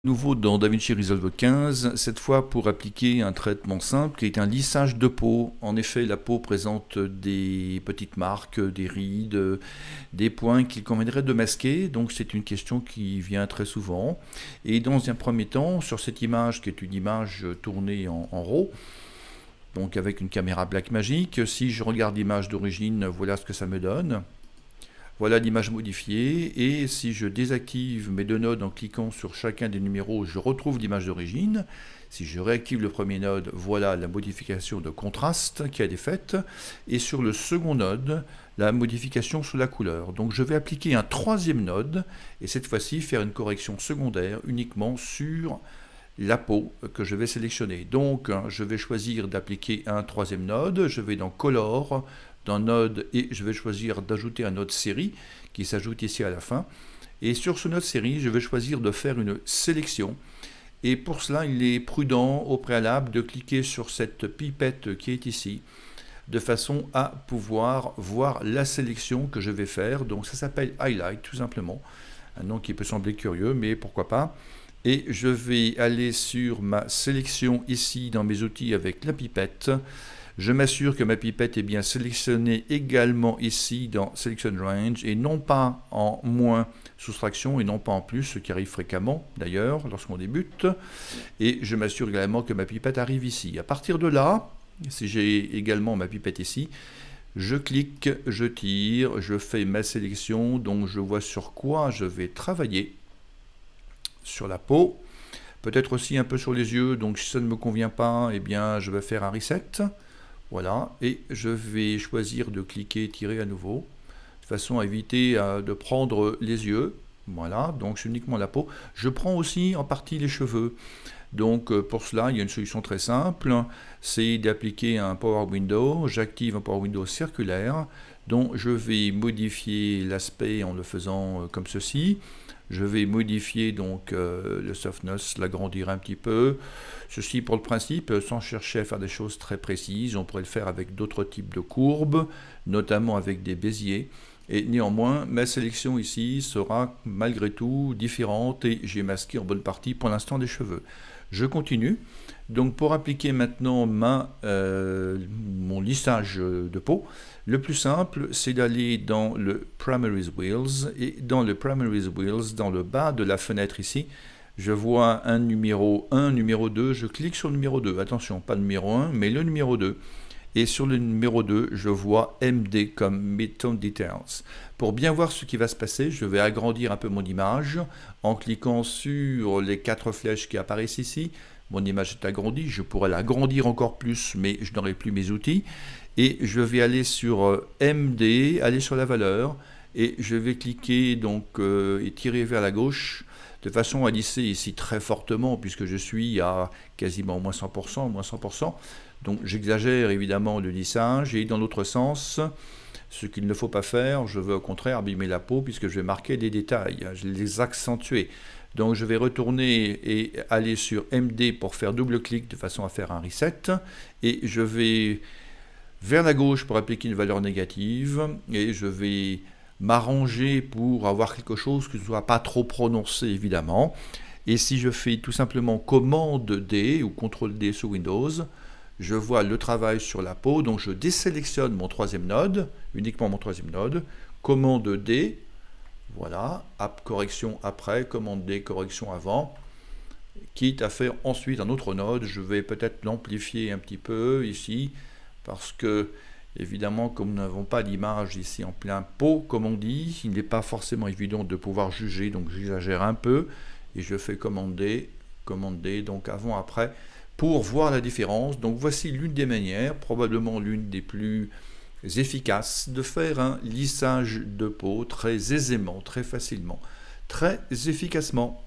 Nouveau dans DaVinci Resolve 15, cette fois pour appliquer un traitement simple qui est un lissage de peau. En effet, la peau présente des petites marques, des rides, des points qu'il conviendrait de masquer, donc c'est une question qui vient très souvent. Et dans un premier temps, sur cette image qui est une image tournée en RAW, donc avec une caméra Blackmagic, si je regarde l'image d'origine, voilà ce que ça me donne. Voilà l'image modifiée, et si je désactive mes deux nodes en cliquant sur chacun des numéros, je retrouve l'image d'origine. Si je réactive le premier node, voilà la modification de contraste qui a été faite, et sur le second node, la modification sous la couleur. Donc je vais appliquer un troisième node, et cette fois-ci faire une correction secondaire uniquement sur la peau que je vais sélectionner. Donc je vais choisir d'appliquer un troisième node, je vais dans Color, dans Node, et je vais choisir d'ajouter un node série qui s'ajoute ici à la fin. Et sur ce node série, je vais choisir de faire une sélection. Et pour cela, il est prudent au préalable de cliquer sur cette pipette qui est ici, de façon à pouvoir voir la sélection que je vais faire. Donc ça s'appelle Highlight tout simplement. Un nom qui peut sembler curieux, mais pourquoi pas. Et je vais aller sur ma sélection ici dans mes outils avec la pipette. Je m'assure que ma pipette est bien sélectionnée également ici dans Selection Range et non pas en moins soustraction et non pas en plus, ce qui arrive fréquemment d'ailleurs lorsqu'on débute. Et je m'assure également que ma pipette arrive ici. À partir de là, si j'ai également ma pipette ici, je clique, je tire, je fais ma sélection, donc je vois sur quoi je vais travailler. Sur la peau, peut-être aussi un peu sur les yeux, donc si ça ne me convient pas, eh bien je vais faire un reset. Voilà, et je vais choisir de cliquer, tirer à nouveau, de façon à éviter de prendre les yeux. Voilà, donc c'est uniquement la peau. Je prends aussi en partie les cheveux. Donc pour cela, il y a une solution très simple, c'est d'appliquer un Power Window. J'active un Power Window circulaire, dont je vais modifier l'aspect en le faisant comme ceci. Je vais modifier donc le softness, l'agrandir un petit peu. Ceci pour le principe, sans chercher à faire des choses très précises. On pourrait le faire avec d'autres types de courbes, notamment avec des béziers. Et néanmoins, ma sélection ici sera malgré tout différente et j'ai masqué en bonne partie pour l'instant des cheveux. Je continue. Donc pour appliquer maintenant mon lissage de peau, le plus simple c'est d'aller dans le Primaries Wheels, et dans le Primaries Wheels, dans le bas de la fenêtre ici, je vois un numéro 1, numéro 2, je clique sur le numéro 2, attention, pas le numéro 1, mais le numéro 2. Et sur le numéro 2, je vois MD comme Mid-Tone Details. Pour bien voir ce qui va se passer, je vais agrandir un peu mon image en cliquant sur les 4 flèches qui apparaissent ici. Mon image est agrandie, je pourrais l'agrandir encore plus, mais je n'aurai plus mes outils. Et je vais aller sur MD, aller sur la valeur, et je vais cliquer donc et tirer vers la gauche, de façon à lisser ici très fortement, puisque je suis à quasiment moins 100%, moins 100%. Donc j'exagère évidemment le lissage, et dans l'autre sens, ce qu'il ne faut pas faire, je veux au contraire abîmer la peau, puisque je vais marquer des détails, je vais les accentuer. Donc je vais retourner et aller sur MD pour faire double-clic de façon à faire un reset, et je vais vers la gauche pour appliquer une valeur négative, et je vais m'arranger pour avoir quelque chose qui ne soit pas trop prononcé évidemment. Et si je fais tout simplement commande D ou CTRL D sur Windows, je vois le travail sur la peau, donc je désélectionne mon troisième node, uniquement mon troisième node, commande D, voilà, correction après, commande D, correction avant, quitte à faire ensuite un autre node. Je vais peut-être l'amplifier un petit peu ici, parce que évidemment, comme nous n'avons pas d'image ici en plein pot, comme on dit, il n'est pas forcément évident de pouvoir juger, donc j'exagère un peu, et je fais commande D, donc avant, après, pour voir la différence. Donc voici l'une des manières, probablement l'une des plus efficaces, de faire un lissage de peau très aisément, très facilement, très efficacement.